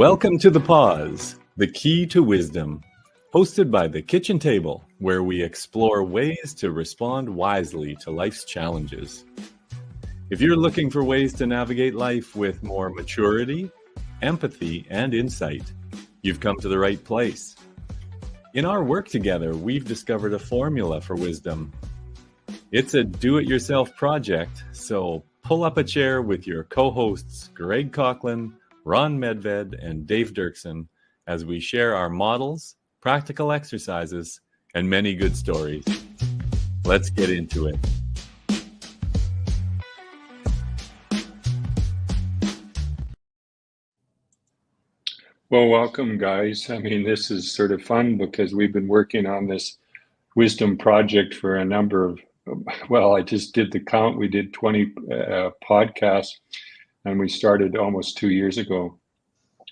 Welcome to The Pause, the key to wisdom, hosted by The Kitchen Table, where we explore ways to respond wisely to life's challenges. If you're looking for ways to navigate life with more maturity, empathy, and insight, you've come to the right place. In our work together, we've discovered a formula for wisdom. It's a do-it-yourself project, so pull up a chair with your co-hosts Gregg Cochlan, Ron Medved, and Dave Derksen as we share our models, practical exercises, and many good stories. Let's get into it. Well, welcome, guys. I mean, this is sort of fun because we've been working on this wisdom project for a number of, well, I just did the count. We did 20 podcasts, and we started almost 2 years ago.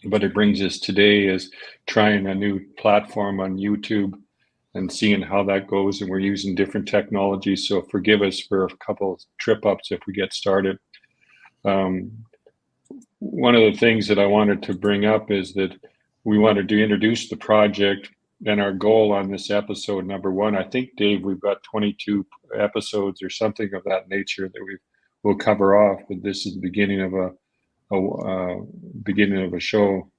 But it brings us today is trying a new platform on YouTube and seeing how that goes. And we're using different technologies. So forgive us for a couple of trip ups if we get started. One of the things that I wanted to bring up is that we wanted to introduce the project, and our goal on this episode, number one, I think, Dave, we've got 22 episodes or something of that nature that we'll cover off, but this is the beginning of a show.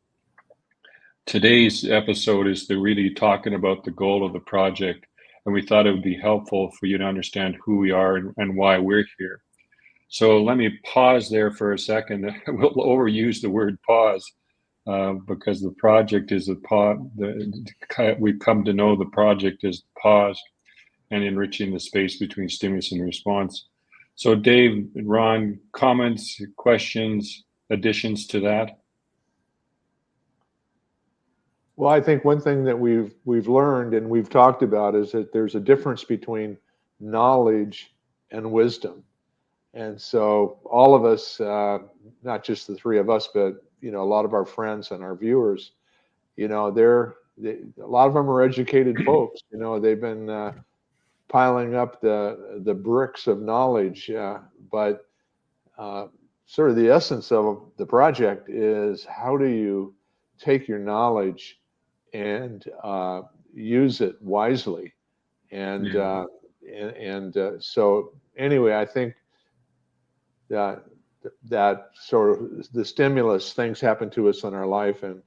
Today's episode is really talking about the goal of the project, and we thought it would be helpful for you to understand who we are and why we're here. So let me pause there for a second. We'll overuse the word pause because the project is we've come to know the project as pause and enriching the space between stimulus and response. So Dave, Ron, comments, questions, additions to that? Well, I think one thing that we've learned and we've talked about is that there's a difference between knowledge and wisdom. And so all of us, not just the three of us, but a lot of our friends and our viewers, a lot of them are educated folks. They've been piling up the bricks of knowledge, but sort of the essence of the project is how do you take your knowledge and use it wisely, and so anyway, I think that sort of the stimulus, things happen to us in our life, and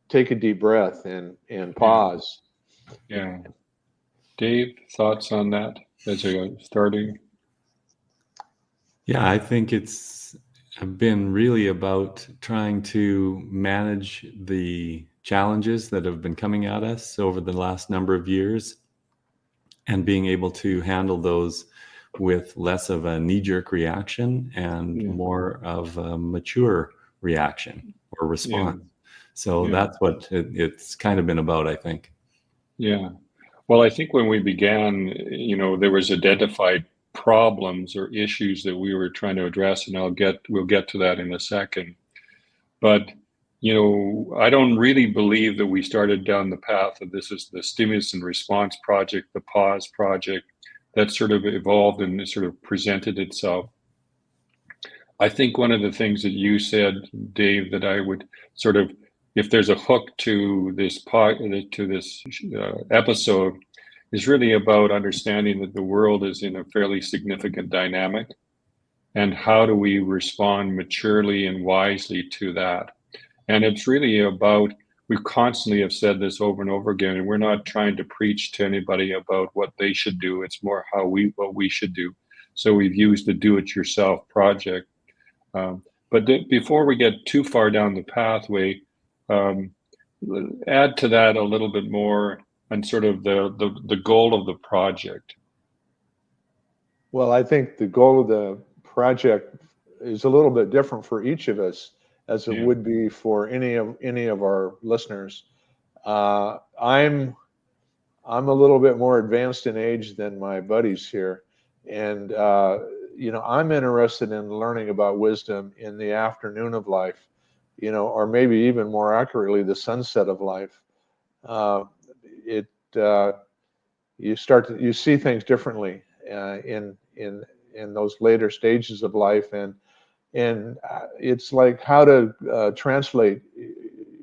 take a deep breath and pause. Yeah. Dave, thoughts on that as you're starting? Yeah, I think it's been really about trying to manage the challenges that have been coming at us over the last number of years and being able to handle those with less of a knee-jerk reaction and more of a mature reaction or response. So that's what it's kind of been about, I think. Yeah. Well, I think when we began, there was identified problems or issues that we were trying to address, and we'll get to that in a second. But, I don't really believe that we started down the path of this is the stimulus and response project, the pause project, that sort of evolved and sort of presented itself. I think one of the things that you said, Dave, that I would sort of, if there's a hook to this episode, is really about understanding that the world is in a fairly significant dynamic, and how do we respond maturely and wisely to that. And it's really about, we constantly have said this over and over again, and we're not trying to preach to anybody about what they should do. It's more what we should do. So we've used the do-it-yourself project. But before we get too far down the pathway, add to that a little bit more and sort of the goal of the project. Well, I think the goal of the project is a little bit different for each of us, as it would be for any of our listeners. I'm a little bit more advanced in age than my buddies here, and I'm interested in learning about wisdom in the afternoon of life, or maybe even more accurately, the sunset of life. You see things differently in those later stages of life, and And it's like how to translate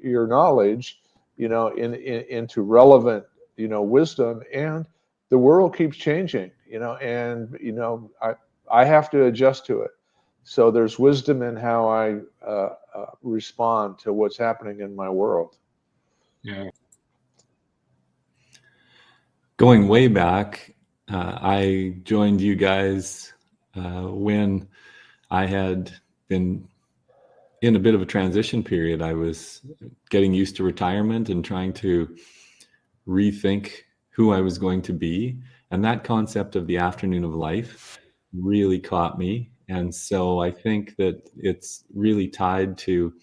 your knowledge, into relevant, wisdom. And the world keeps changing, and I have to adjust to it. So there's wisdom in how I respond to what's happening in my world. Yeah. Going way back, I joined you guys when I had been in a bit of a transition period. I was getting used to retirement and trying to rethink who I was going to be. And that concept of the afternoon of life really caught me. And so I think that it's really tied to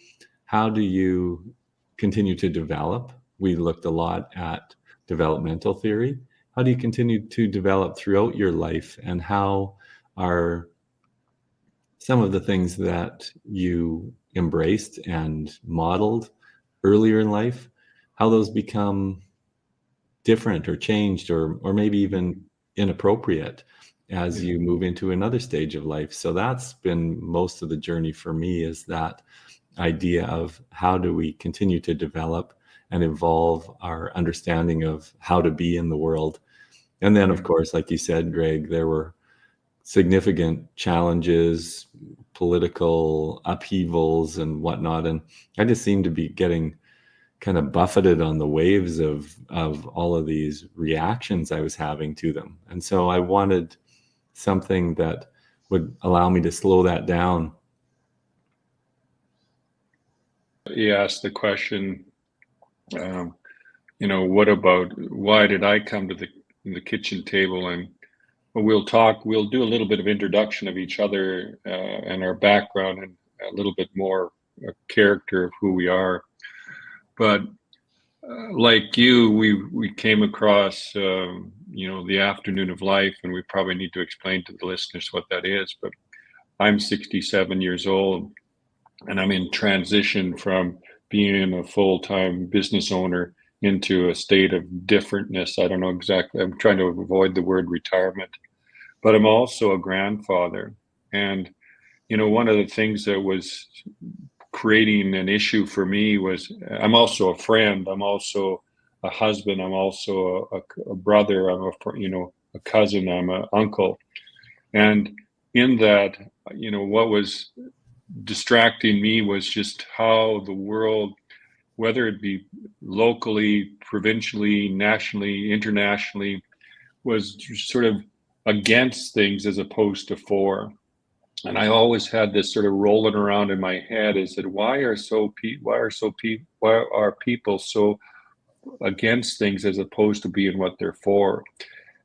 how do you continue to develop? We looked a lot at developmental theory. How do you continue to develop throughout your life, and how are some of the things that you embraced and modeled earlier in life, how those become different or changed or maybe even inappropriate as you move into another stage of life. So that's been most of the journey for me, is that idea of how do we continue to develop and evolve our understanding of how to be in the world. And then, of course, like you said, Greg, there were significant challenges, political upheavals and whatnot. And I just seemed to be getting kind of buffeted on the waves of all of these reactions I was having to them. And so I wanted something that would allow me to slow that down. You asked the question, what about, why did I come to the kitchen table? And we'll do a little bit of introduction of each other and our background, and a little bit more character of who we are. But like you, we came across, the afternoon of life, and we probably need to explain to the listeners what that is. But I'm 67 years old, and I'm in transition from being a full-time business owner into a state of differentness. I don't know exactly. I'm trying to avoid the word retirement, but I'm also a grandfather. And, one of the things that was creating an issue for me was, I'm also a friend. I'm also a husband. I'm also a brother. I'm a cousin. I'm an uncle. And in that, what was distracting me was just how the world, whether it be locally, provincially, nationally, internationally, was sort of against things as opposed to for. And I always had this sort of rolling around in my head, is that why are people so against things as opposed to being what they're for?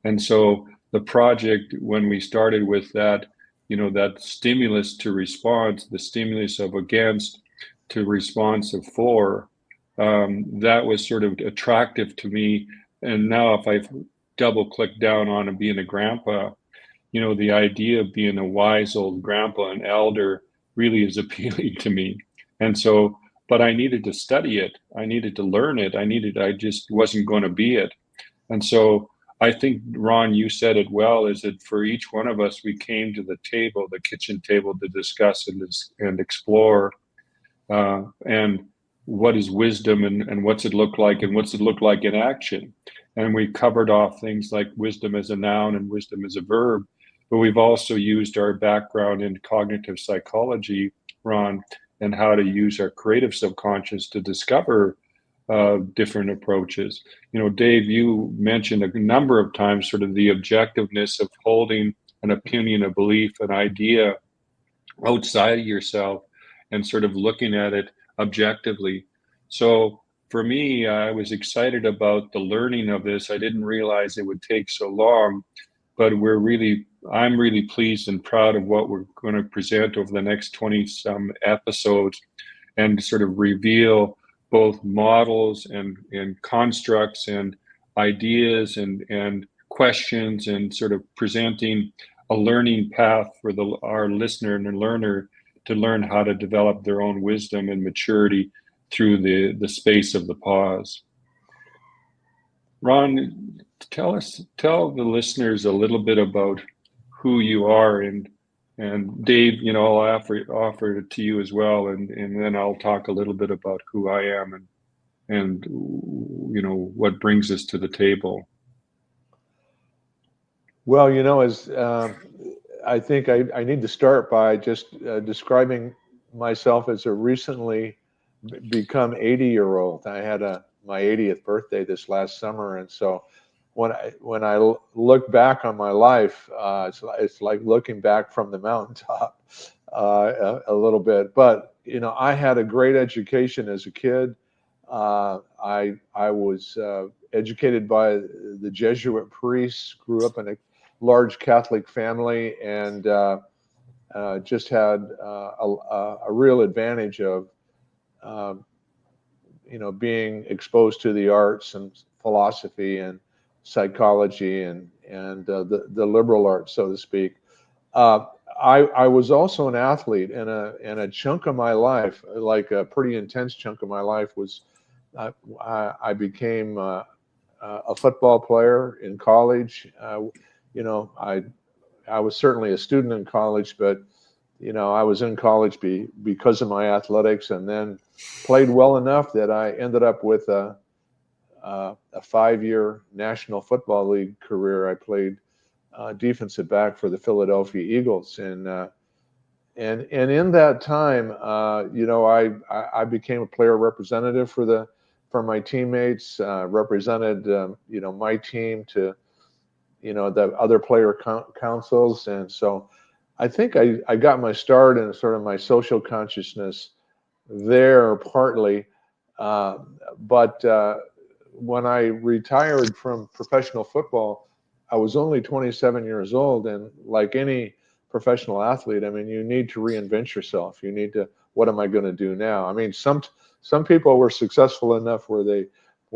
And so the project, when we started with that, that stimulus to response, the stimulus of against to response of for, that was sort of attractive to me. And now if I double click down on being a grandpa, the idea of being a wise old grandpa and elder really is appealing to me. And so, but I needed to study it. I needed to learn it. I just wasn't going to be it. And so I think, Ron, you said it well, is that for each one of us, we came to the table, the kitchen table, to discuss and explore and what is wisdom, and what's it look like, and what's it look like in action. And we covered off things like wisdom as a noun and wisdom as a verb, but we've also used our background in cognitive psychology, Ron, and how to use our creative subconscious to discover different approaches. Dave, you mentioned a number of times sort of the objectiveness of holding an opinion, a belief, an idea outside of yourself and sort of looking at it objectively. So for me, I was excited about the learning of this. I didn't realize it would take so long, but I'm really pleased and proud of what we're going to present over the next 20 some episodes, and sort of reveal both models and constructs and ideas and questions, and sort of presenting a learning path for our listener and learner to learn how to develop their own wisdom and maturity through the space of the pause. Ron, tell the listeners a little bit about who you are and And Dave, I'll offer it to you as well, and then I'll talk a little bit about who I am and what brings us to the table. Well, as I think I need to start by just describing myself as a recently become 80-year-old. I had my 80th birthday this last summer, and so when I look back on my life, it's like looking back from the mountaintop a little bit. But I had a great education as a kid. I was educated by the Jesuit priests. Grew up in a large Catholic family, and just had a real advantage of being exposed to the arts and philosophy and psychology and the liberal arts, so to speak. I was also an athlete, and a chunk of my life, like a pretty intense chunk of my life, was I became a football player in college. I was certainly a student in college, but I was in college because of my athletics, and then played well enough that I ended up with a 5-year National Football League career. I played defensive back for the Philadelphia Eagles, and in that time, I became a player representative for my teammates, represented my team to the other player councils, and so I think I got my start in sort of my social consciousness there partly, but when I retired from professional football, I was only 27 years old, and like any professional athlete, I mean, you need to reinvent yourself. You need to, what am I going to do now? I mean, some people were successful enough where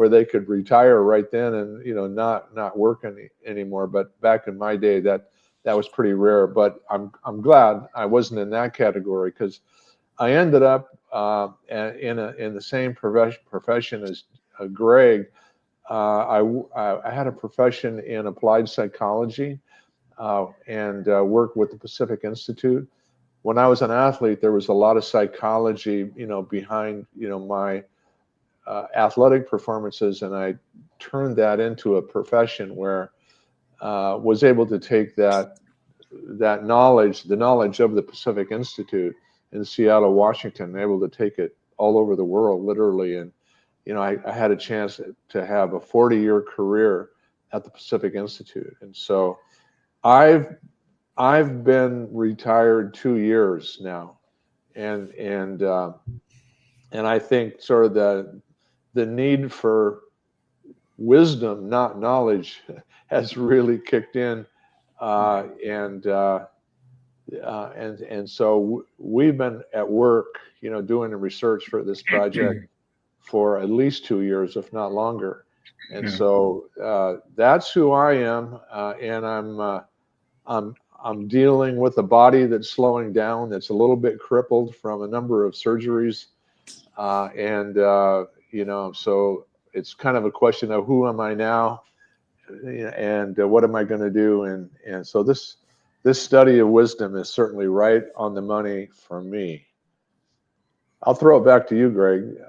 they could retire right then and not work anymore. But back in my day, that was pretty rare. But I'm glad I wasn't in that category, because I ended up in the same profession as Gregg. I had a profession in applied psychology, and worked with the Pacific Institute. When I was an athlete, there was a lot of psychology, behind, my athletic performances, and I turned that into a profession where was able to take that knowledge, the knowledge of the Pacific Institute in Seattle, Washington, able to take it all over the world, literally. And I had a chance to have a 40-year career at the Pacific Institute, and so I've been retired 2 years now, and I think sort of the need for wisdom, not knowledge, has really kicked in, and so we've been at work, doing the research for this project for at least 2 years, if not longer. And so that's who I am, and I'm dealing with a body that's slowing down, that's a little bit crippled from a number of surgeries, and so it's kind of a question of who am I now, and what am I going to do, and so this study of wisdom is certainly right on the money for me. I'll throw it back to you, Gregg.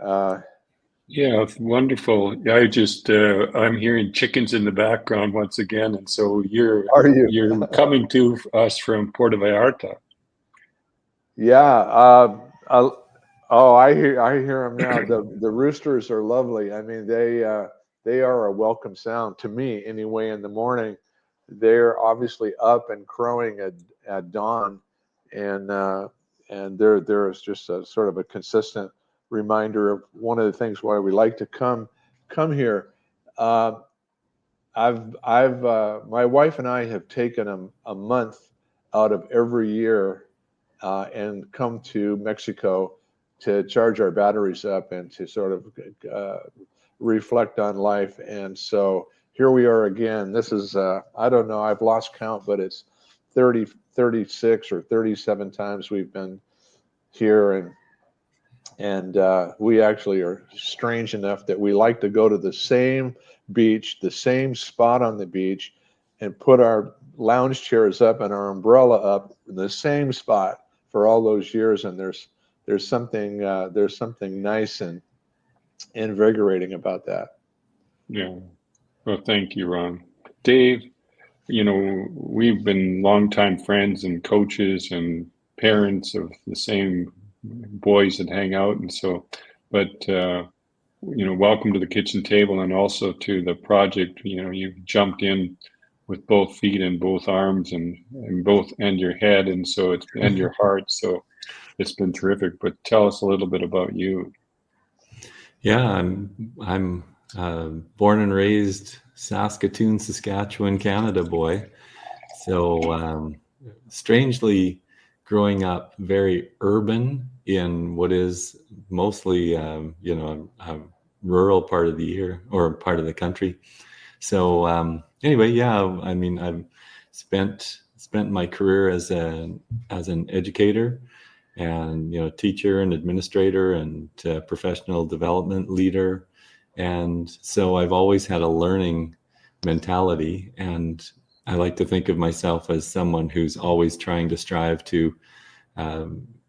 Yeah, wonderful. I'm hearing chickens in the background once again, and so you're coming to us from Puerto Vallarta. Yeah. I hear them now. The roosters are lovely. I mean, they are a welcome sound to me anyway. In the morning, they're obviously up and crowing at dawn, and there's just a sort of a consistent reminder of one of the things why we like to come here. My wife and I have taken a month out of every year and come to Mexico to charge our batteries up and to sort of reflect on life. And so here we are again. This is, I don't know, I've lost count, but it's 36 or 37 times we've been here. And we actually are strange enough that we like to go to the same beach, the same spot on the beach, and put our lounge chairs up and our umbrella up in the same spot for all those years, and there's something nice and invigorating about that. Yeah. Well, thank you, Ron. Dave, we've been longtime friends and coaches and parents of the same boys that hang out, and so, but welcome to the kitchen table and also to the project. You've jumped in with both feet and both arms and your head, and so and your heart. So it's been terrific. But tell us a little bit about you. Yeah, I'm born and raised Saskatoon, Saskatchewan, Canada boy. So strangely, growing up very urban in what is mostly a rural part of the year or part of the country. So anyway, yeah, I mean, I've spent my career as an educator and teacher and administrator and professional development leader, and so I've always had a learning mentality, and I like to think of myself as someone who's always trying to strive to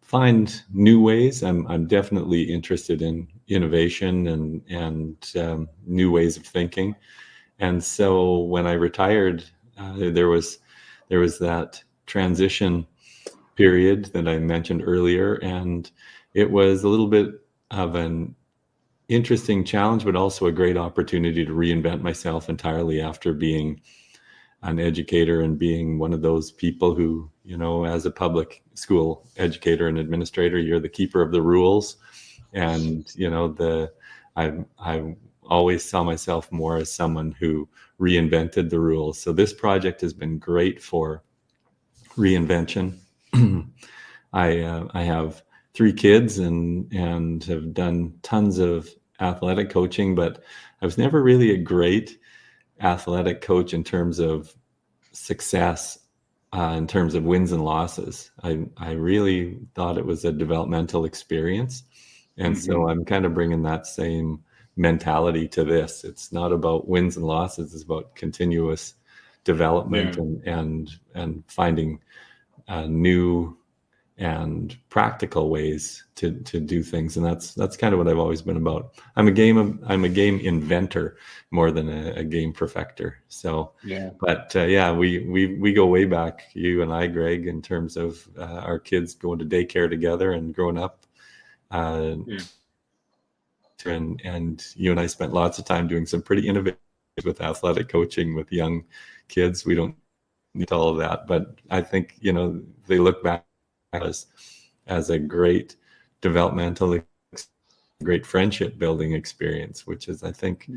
find new ways. I'm definitely interested in innovation and new ways of thinking. And so when I retired, there was that transition period that I mentioned earlier, and it was a little bit of an interesting challenge, but also a great opportunity to reinvent myself entirely after being an educator and being one of those people who, as a public school educator and administrator, you're the keeper of the rules. And, I always saw myself more as someone who reinvented the rules. So this project has been great for reinvention. I have 3 kids and have done tons of athletic coaching, but I was never really a great athletic coach in terms of success, in terms of wins and losses. I really thought it was a developmental experience. And so I'm kind of bringing that same mentality to this. It's not about wins and losses. It's about continuous development and finding new and practical ways to do things, and that's kind of what I've always been about. I'm a game inventor more than a game perfecter. So but we go way back, you and I, Greg, in terms of our kids going to daycare together and growing up, and you and I spent lots of time doing some pretty innovative with athletic coaching with young kids. We don't need all of that, but I think they look back as a great developmental, great friendship building experience, which is, I think,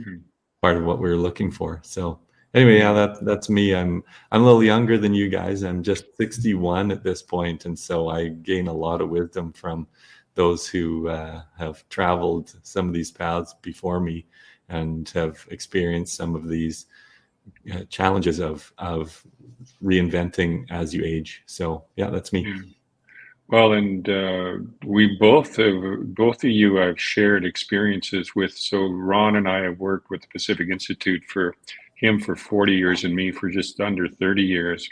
part of what we're looking for. So anyway, that's me. I'm a little younger than you guys. I'm just 61 at this point, and so I gain a lot of wisdom from those who have traveled some of these paths before me and have experienced some of these challenges of reinventing as you age. So yeah, that's me. Well, and we both of you have shared experiences with. So Ron and I have worked with the Pacific Institute, for him for 40 years and me for just under 30 years.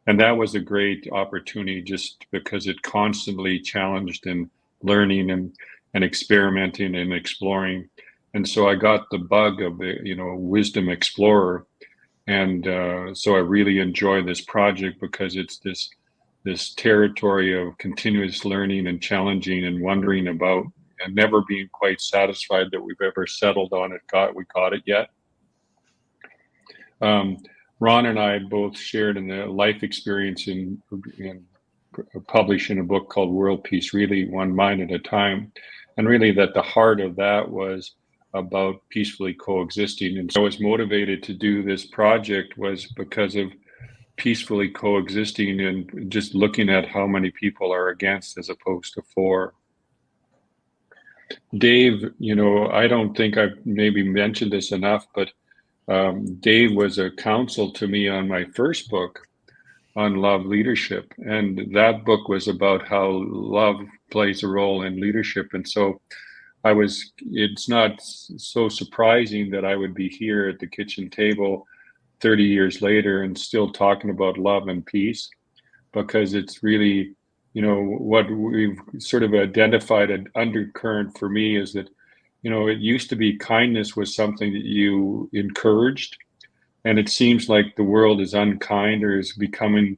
And that was a great opportunity just because it constantly challenged and learning and experimenting and exploring. And so I got the bug of the wisdom explorer. And so I really enjoy this project because it's this territory of continuous learning and challenging and wondering about and never being quite satisfied that we've ever settled on it. We got it yet. Ron and I both shared in the life experience in publishing a book called World Peace, really one mind at a time. And really that the heart of that was about peacefully coexisting. And so I was motivated to do this project was because of peacefully coexisting and just looking at how many people are against as opposed to for. Dave, I don't think I've maybe mentioned this enough, but Dave was a counsel to me on my first book on love leadership. And that book was about how love plays a role in leadership. And so it's not so surprising that I would be here at the kitchen table 30 years later and still talking about love and peace, because it's really, what we've sort of identified an undercurrent for me is that, it used to be kindness was something that you encouraged. And it seems like the world is unkind or is becoming,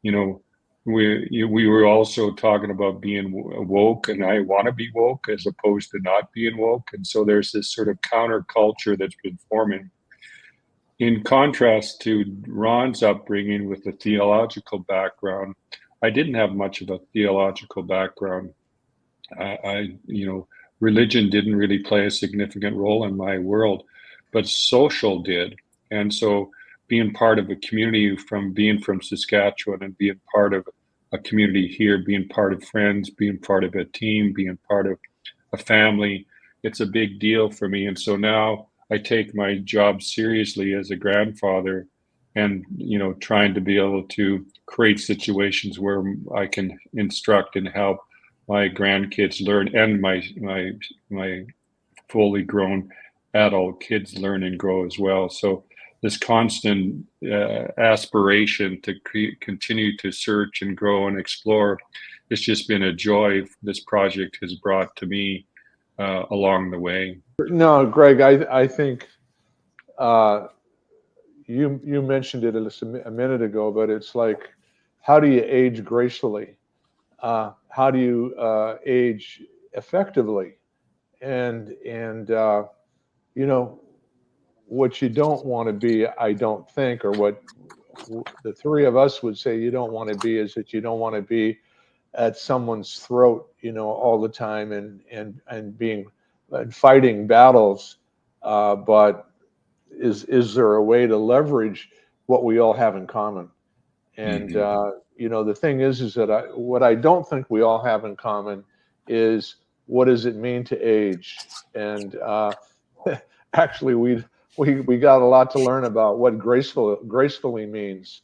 we were also talking about being woke, and I want to be woke as opposed to not being woke. And so there's this sort of counterculture that's been forming. In contrast to Ron's upbringing with a theological background, I didn't have much of a theological background. Religion didn't really play a significant role in my world, but social did. And so being part of a community, being from Saskatchewan and being part of a community here, being part of friends, being part of a team, being part of a family, it's a big deal for me. And so now I take my job seriously as a grandfather and, trying to be able to create situations where I can instruct and help my grandkids learn, and my fully grown adult kids learn and grow as well. So this constant aspiration to continue to search and grow and explore, it's just been a joy this project has brought to me along the way. No, Greg, I think you mentioned it a minute ago, but it's like, how do you age gracefully? How do you age effectively? And what you don't want to be, I don't think, or what the three of us would say you don't want to be, is that you don't want to be at someone's throat, all the time and being and fighting battles. But is there a way to leverage what we all have in common? And the thing is that what I don't think we all have in common is, what does it mean to age? And actually, we got a lot to learn about what gracefully means.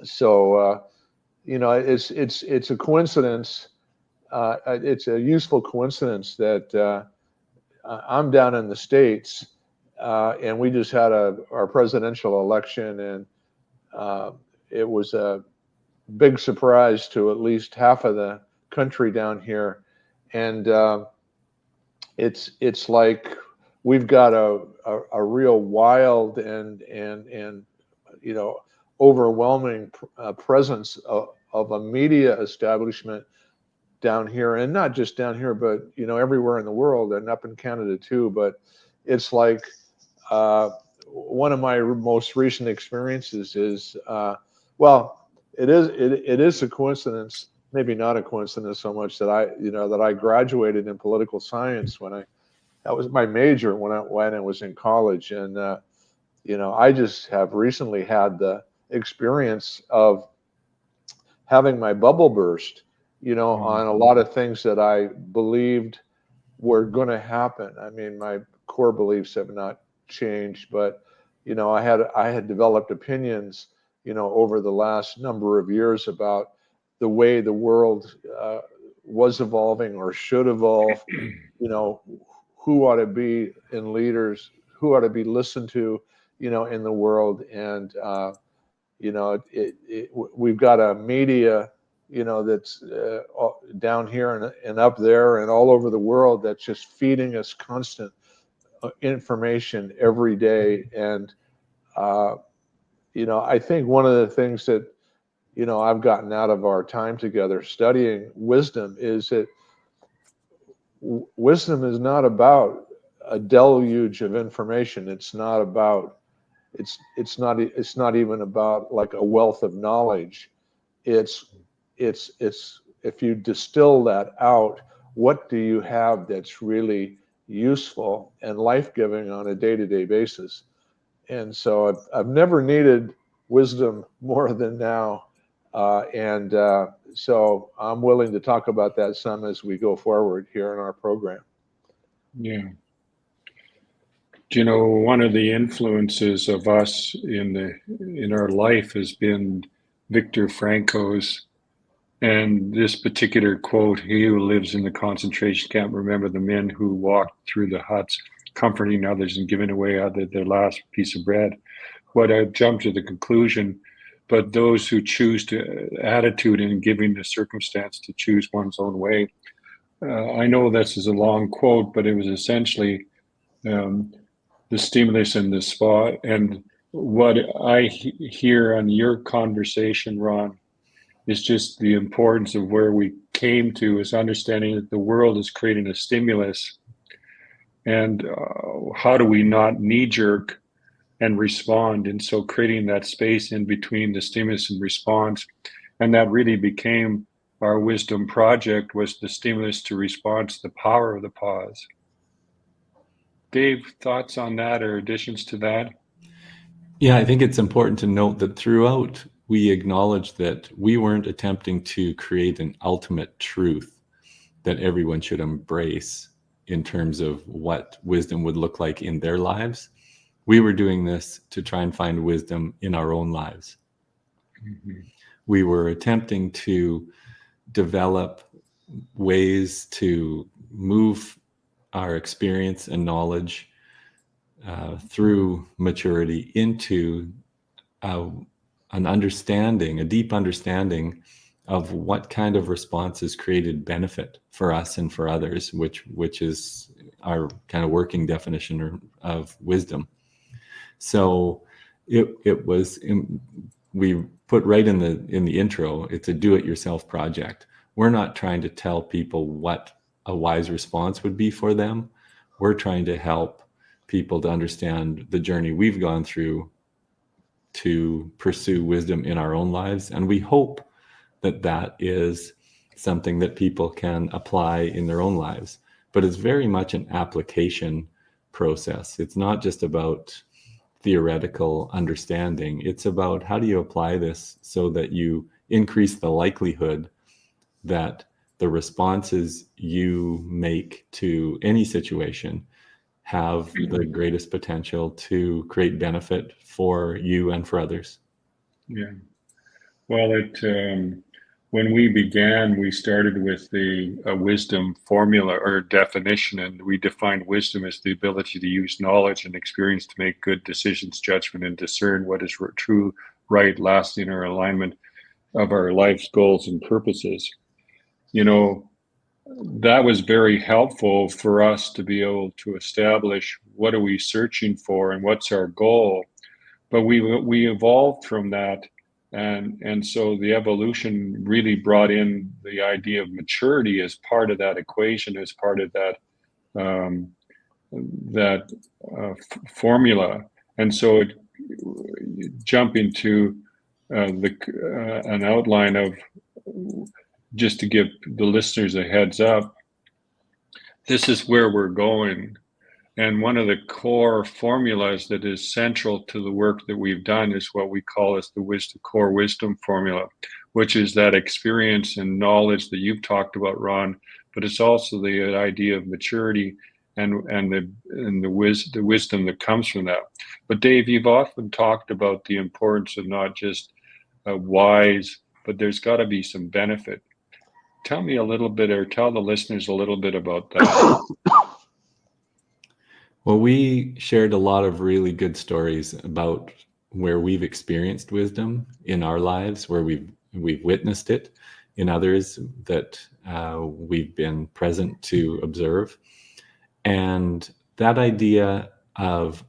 So it's a coincidence. It's a useful coincidence that I'm down in the States, and we just had our presidential election, and it was a big surprise to at least half of the country down here. And it's like we've got a real wild and overwhelming presence of a media establishment down here, and not just down here, but everywhere in the world, and up in Canada too. But it's like one of my most recent experiences is it is a coincidence, maybe not a coincidence so much, that I graduated in political science that was my major when I was in college. And I just have recently had the experience of having my bubble burst, on a lot of things that I believed were going to happen. I mean, my core beliefs have not changed, but I had developed opinions, over the last number of years about the way the world was evolving or should evolve. Who ought to be in leaders, who ought to be listened to, in the world. And we've got a media, that's down here and up there and all over the world, that's just feeding us constant information every day. And I think one of the things that I've gotten out of our time together studying wisdom is that wisdom is not about a deluge of information. It's not even about like a wealth of knowledge. It's if you distill that out, what do you have that's really useful and life-giving on a day-to-day basis? And so I've never needed wisdom more than now. So I'm willing to talk about that some as we go forward here in our program. Yeah. One of the influences of us in our life has been Viktor Franko's, and this particular quote: "He who lives in the concentration camp remember the men who walked through the huts comforting others and giving away their last piece of bread. What I've jumped to the conclusion, but those who choose to attitude in giving the circumstance to choose one's own way. I know this is a long quote, but it was essentially the stimulus and the spot. And what I hear on your conversation, Ron, is just the importance of where we came to is understanding that the world is creating a stimulus. And how do we not knee-jerk and respond? And so creating that space in between the stimulus and response, and that really became our wisdom project, was the stimulus to response, the power of the pause. Dave, thoughts on that or additions to that? Yeah, I think it's important to note that throughout we acknowledge that we weren't attempting to create an ultimate truth that everyone should embrace in terms of what wisdom would look like in their lives. We were doing this to try and find wisdom in our own lives. Mm-hmm. We were attempting to develop ways to move our experience and knowledge through maturity into an understanding, a deep understanding of what kind of responses created benefit for us and for others, which is our kind of working definition of wisdom. So it was, we put right in the intro, it's a do-it-yourself project. We're not trying to tell people what a wise response would be for them. We're trying to help people to understand the journey we've gone through to pursue wisdom in our own lives. And we hope that that is something that people can apply in their own lives. But it's very much an application process. It's not just about theoretical understanding. It's about how do you apply this so that you increase the likelihood that the responses you make to any situation have the greatest potential to create benefit for you and for others. Yeah. Well, when we began, we started with a wisdom formula or definition, and we defined wisdom as the ability to use knowledge and experience to make good decisions, judgment, and discern what is true, right, lasting, or alignment of our life's goals and purposes. You know, that was very helpful for us to be able to establish what are we searching for and what's our goal. But we evolved from that. And so the evolution really brought in the idea of maturity as part of that equation, as part of that formula. And so jump into an outline of, just to give the listeners a heads up, this is where we're going. And one of the core formulas that is central to the work that we've done is what we call as the core wisdom formula, which is that experience and knowledge that you've talked about, Ron, but it's also the idea of maturity and the wisdom that comes from that. But Dave, you've often talked about the importance of not just wise, but there's got to be some benefit. Tell me a little bit, or tell the listeners a little bit about that. Well, we shared a lot of really good stories about where we've experienced wisdom in our lives, where we've witnessed it in others that we've been present to observe. And that idea of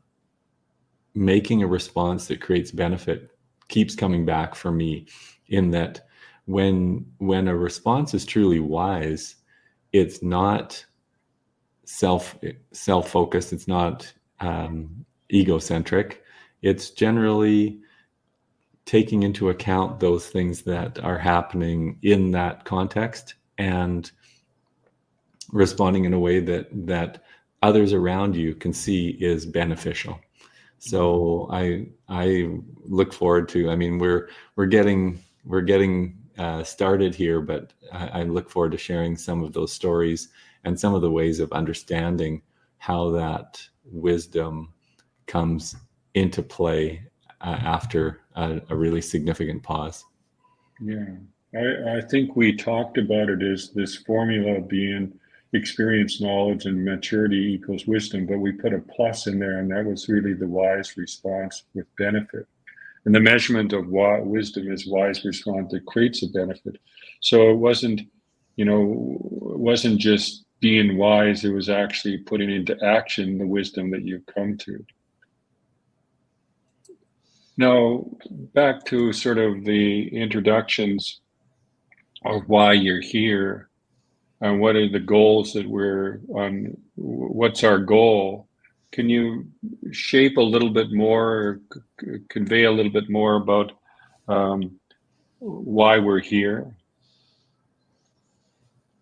making a response that creates benefit keeps coming back for me, in that when a response is truly wise, it's not self-focused, it's not egocentric. It's generally taking into account those things that are happening in that context and responding in a way that others around you can see is beneficial. So I look forward to, I mean, we're getting started here, but I look forward to sharing some of those stories and some of the ways of understanding how that wisdom comes into play after a really significant pause. Yeah, I think we talked about it as this formula being experience, knowledge, and maturity equals wisdom, but we put a plus in there, and that was really the wise response with benefit. And the measurement of wisdom is wise response that creates a benefit. So it wasn't, it wasn't just being wise, it was actually putting into action the wisdom that you've come to. Now, back to sort of the introductions of why you're here and what are the goals that we're on, what's our goal? Can you shape a little bit more, convey a little bit more about why we're here?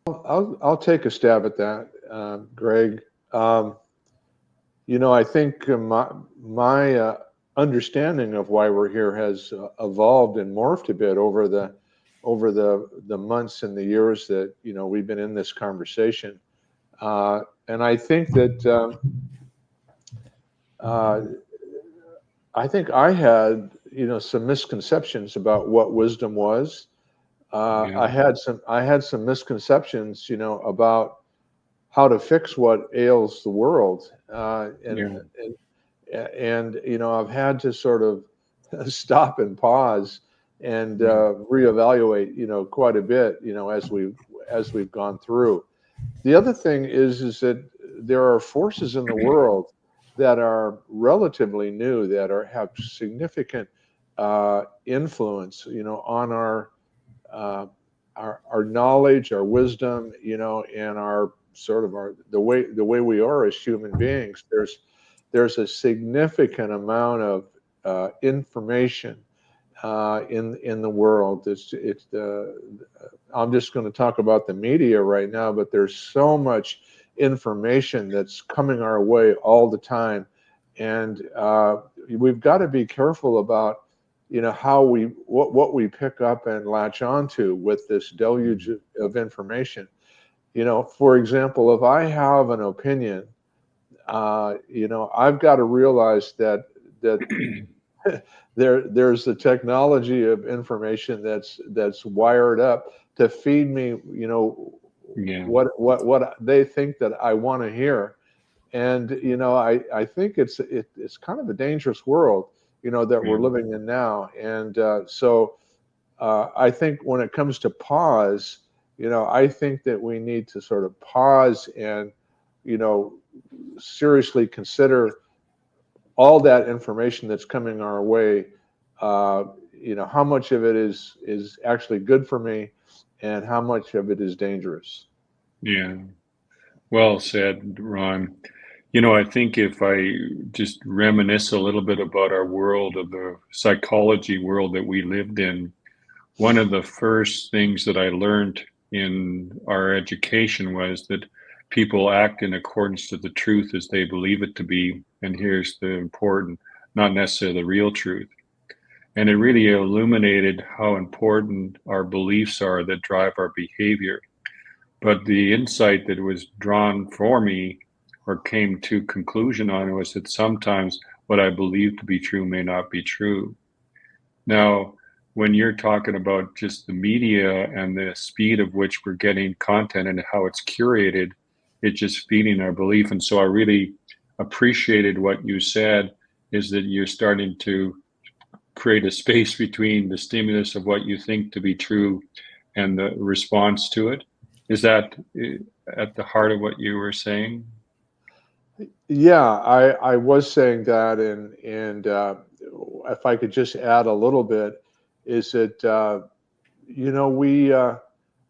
I'll take a stab at that, Greg. I think my understanding of why we're here has evolved and morphed a bit over the months and the years that we've been in this conversation, and I think that I think I had some misconceptions about what wisdom was. Yeah. I had some misconceptions about how to fix what ails the world, and I've had to sort of stop and pause and reevaluate quite a bit as we've gone through. The other thing is that there are forces in the world that are relatively new that have significant influence on our knowledge, our wisdom, and our sort of the way we are as human beings. There's a significant amount of information in the world. I'm just going to talk about the media right now, but there's so much information that's coming our way all the time, and we've got to be careful about how what we pick up and latch onto with this deluge of information. For example, if I have an opinion, I've got to realize that there's a technology of information that's wired up to feed me, what they think that I want to hear, and I think it's kind of a dangerous world, that we're living in now, and so I think when it comes to pause, I think that we need to sort of pause and seriously consider all that information that's coming our way. How much of it is actually good for me, and how much of it is dangerous. Yeah, well said, Ron. I think if I just reminisce a little bit about our world, of the psychology world that we lived in, one of the first things that I learned in our education was that people act in accordance to the truth as they believe it to be. And here's the important, not necessarily the real truth. And it really illuminated how important our beliefs are that drive our behavior. But the insight that was drawn for me, or came to conclusion on, was that sometimes what I believe to be true may not be true. Now, when you're talking about just the media and the speed of which we're getting content and how it's curated, it's just feeding our belief. And so I really appreciated what you said, is that you're starting to create a space between the stimulus of what you think to be true and the response to it. Is that at the heart of what you were saying? Yeah, I was saying that, and if I could just add a little bit, is that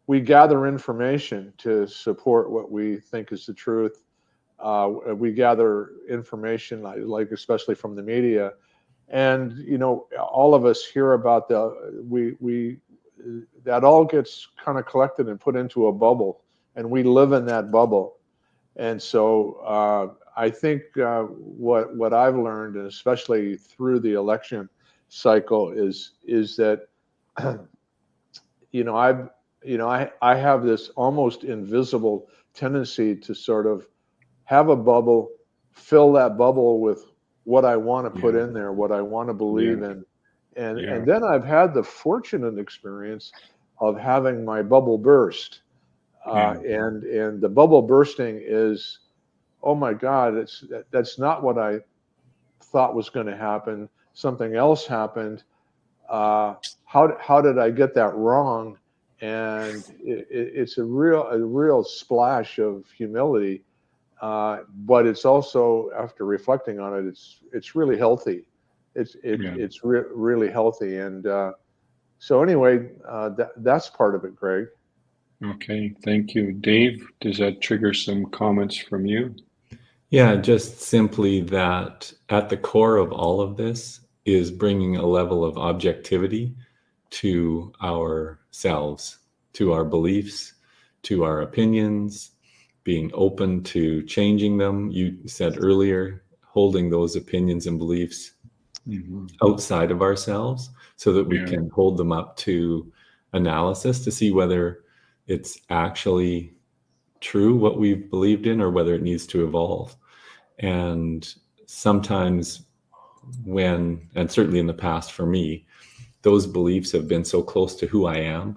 we gather information to support what we think is the truth. We gather information like especially from the media, and all of us hear about that all gets kind of collected and put into a bubble, and we live in that bubble. And so I think what I've learned, and especially through the election cycle, is that I have this almost invisible tendency to sort of have a bubble, fill that bubble with what I want to put in there, what I want to believe in, and then I've had the fortunate experience of having my bubble burst. And the bubble bursting is, oh my God, that's not what I thought was going to happen. Something else happened. How did I get that wrong? And it's a real splash of humility, but it's also, after reflecting on it, it's really healthy. It's really healthy. And so anyway, that's part of it, Greg. Okay, thank you. Dave, does that trigger some comments from you? Yeah, just simply that at the core of all of this is bringing a level of objectivity to ourselves, to our beliefs, to our opinions, being open to changing them. You said earlier, holding those opinions and beliefs outside of ourselves so that we can hold them up to analysis to see whether it's actually true what we've believed in or whether it needs to evolve. And sometimes and certainly in the past for me, those beliefs have been so close to who I am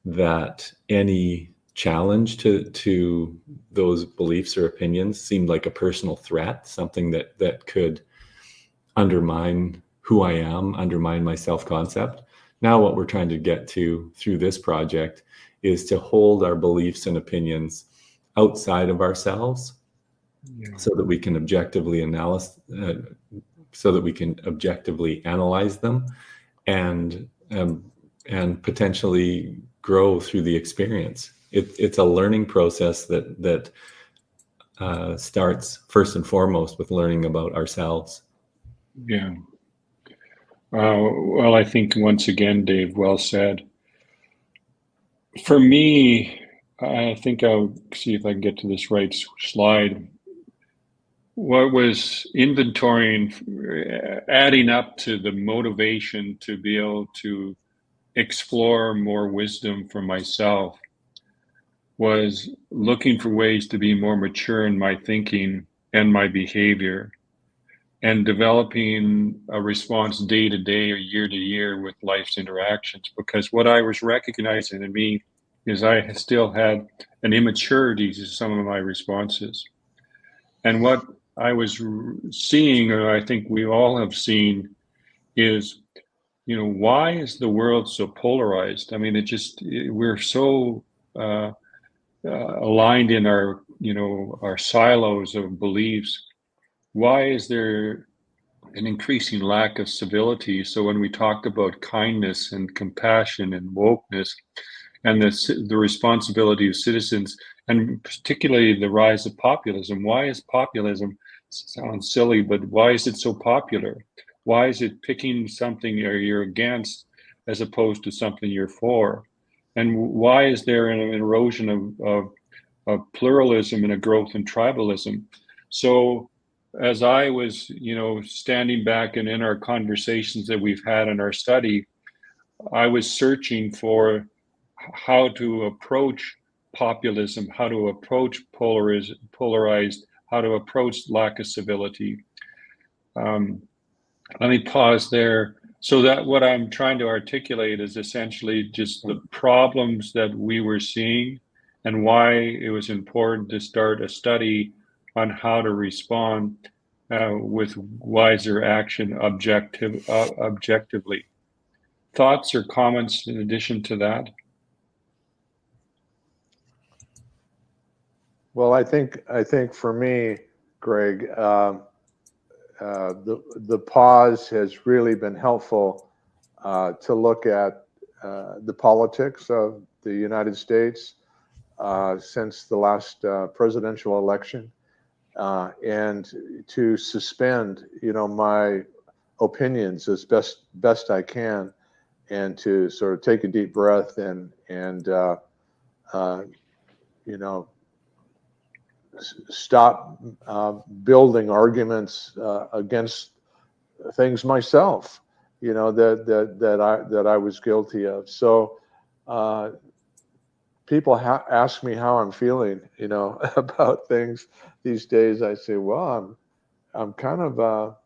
that any challenge to those beliefs or opinions seemed like a personal threat, something that could undermine who I am, undermine my self-concept. Now what we're trying to get to through this project is to hold our beliefs and opinions outside of ourselves so that we can objectively analyze them and potentially grow through the experience. It's a learning process that starts first and foremost with learning about ourselves. Yeah. Well, I think once again, Dave, well said. For me, I think I'll see if I can get to this right slide. What was inventorying, adding up to the motivation to be able to explore more wisdom for myself was looking for ways to be more mature in my thinking and my behavior, and developing a response day to day or year to year with life's interactions. Because what I was recognizing in me is I still had an immaturity to some of my responses. And what I was seeing, or I think we all have seen, is, why is the world so polarized? I mean, we're so aligned in our, our silos of beliefs. Why is there an increasing lack of civility? So when we talk about kindness and compassion and wokeness and the responsibility of citizens, and particularly the rise of populism, why is populism, sounds silly, but why is it so popular? Why is it picking something you're against as opposed to something you're for? And why is there an erosion of pluralism and a growth in tribalism? So as I was, standing back and in our conversations that we've had in our study, I was searching for how to approach populism, how to approach polarized, how to approach lack of civility. Let me pause there. So that what I'm trying to articulate is essentially just the problems that we were seeing and why it was important to start a study on how to respond with wiser action objectively. Thoughts or comments in addition to that? Well, I think for me, Greg, the pause has really been helpful to look at the politics of the United States since the last presidential election, and to suspend, my opinions as best I can, and to sort of take a deep breath and stop building arguments against things myself, that I was guilty of. So people ask me how I'm feeling, about things these days. I say, well, I'm kind of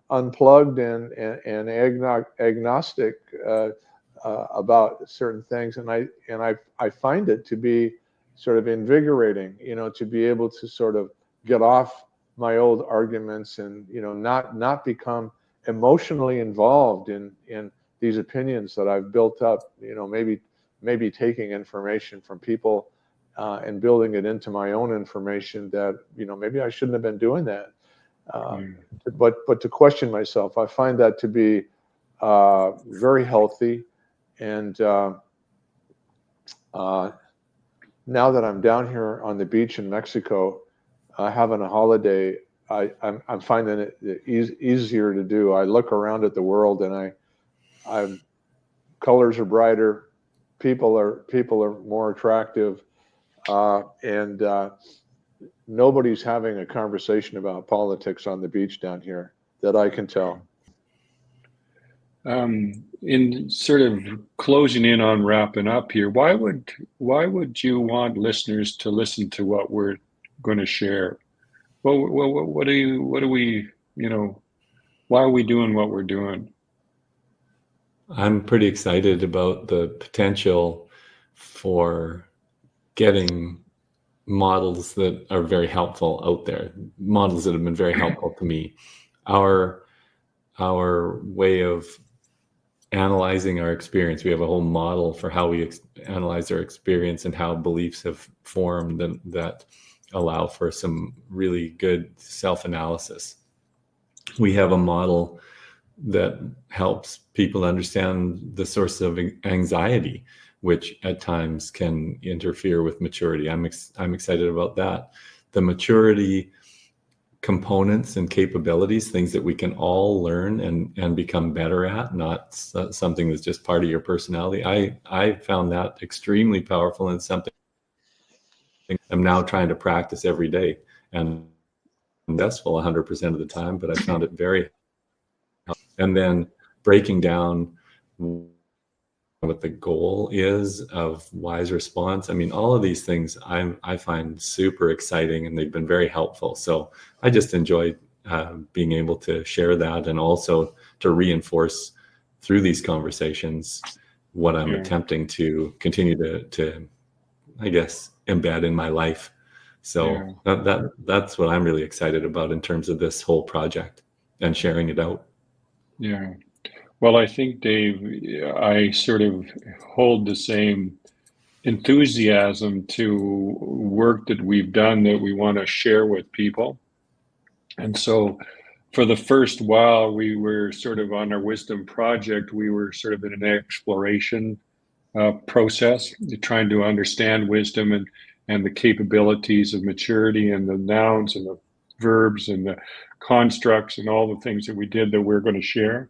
unplugged and agnostic about certain things, and I find it to be sort of invigorating, to be able to sort of get off my old arguments and not become emotionally involved in these opinions that I've built up. Maybe taking information from people and building it into my own information that maybe I shouldn't have been doing that. But to question myself, I find that to be very healthy. And now that I'm down here on the beach in Mexico, having a holiday, I'm finding it easier to do. I look around at the world, and I'm colors are brighter, people are more attractive, and nobody's having a conversation about politics on the beach down here that I can tell. In sort of closing in on wrapping up here, why would you want listeners to listen to what we're going to share? Why are we doing what we're doing? I'm pretty excited about the potential for getting models that are very helpful out there, models that have been very helpful to me. Our way of analyzing our experience, we have a whole model for how we analyze our experience and how beliefs have formed that allow for some really good self-analysis. We have a model that helps people understand the source of anxiety, which at times can interfere with maturity. I'm excited about that. The maturity components and capabilities, things that we can all learn and become better at, not something that's just part of your personality. I found that extremely powerful, and something I'm now trying to practice every day, and successful 100% of the time, but I found it very helpful. And then breaking down what the goal is of wise response. I mean, all of these things I find super exciting, and they've been very helpful. So I just enjoy being able to share that, and also to reinforce through these conversations what I'm attempting to continue to I guess, embed in my life. So that's what I'm really excited about in terms of this whole project and sharing it out. Yeah. Well, I think, Dave, I sort of hold the same enthusiasm to work that we've done that we want to share with people. And so for the first while we were sort of on our wisdom project, we were sort of in an exploration process, trying to understand wisdom and the capabilities of maturity, and the nouns and the verbs and the constructs and all the things that we did that we're going to share.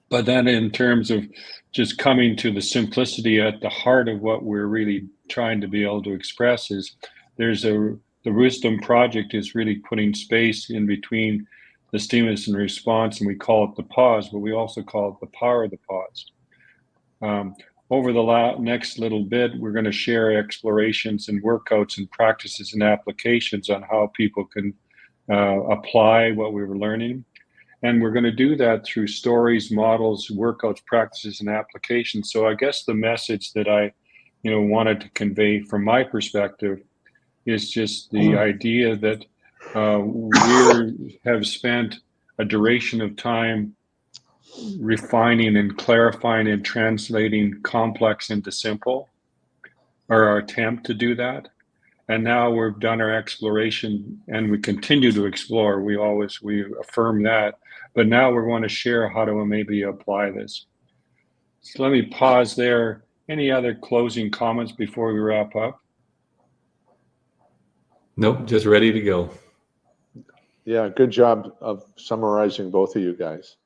But then in terms of just coming to the simplicity at the heart of what we're really trying to be able to express is the wisdom project is really putting space in between the stimulus and response, and we call it the pause, but we also call it the power of the pause. Over the next little bit, we're going to share explorations and workouts and practices and applications on how people can apply what we were learning. And we're going to do that through stories, models, workouts, practices, and applications. So I guess the message that I, wanted to convey from my perspective is just the idea that we have spent a duration of time refining and clarifying and translating complex into simple, or our attempt to do that. And now we've done our exploration, and we continue to explore. We affirm that, but now we want to share how to maybe apply this. So let me pause there. Any other closing comments before we wrap up? Nope, just ready to go. Yeah, good job of summarizing, both of you guys.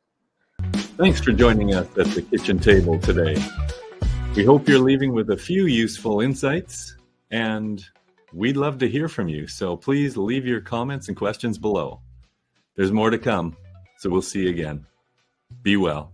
Thanks for joining us at the kitchen table today. We hope you're leaving with a few useful insights, and we'd love to hear from you. So please leave your comments and questions below. There's more to come, so we'll see you again. Be well.